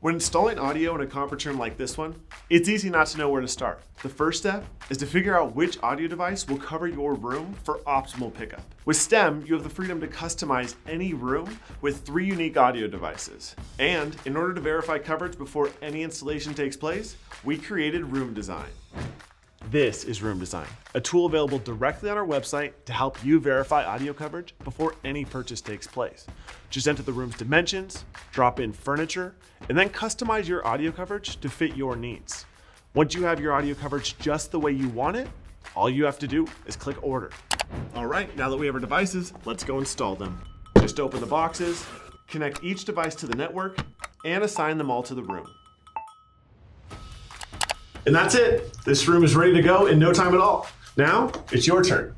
When installing audio in a conference room like this one, it's easy not to know where to start. The first step is to figure out which audio device will cover your room for optimal pickup. With STEM, you have the freedom to customize any room with 3 unique audio devices. And in order to verify coverage before any installation takes place, we created Room Design. This is Room Design, a tool available directly on our website to help you verify audio coverage before any purchase takes place. Just enter the room's dimensions, drop in furniture, and then customize your audio coverage to fit your needs. Once you have your audio coverage just the way you want it, all you have to do is click order. All right, now that we have our devices, let's go install them. Just open the boxes, connect each device to the network, and assign them all to the room. And that's it. This room is ready to go in no time at all. Now, it's your turn.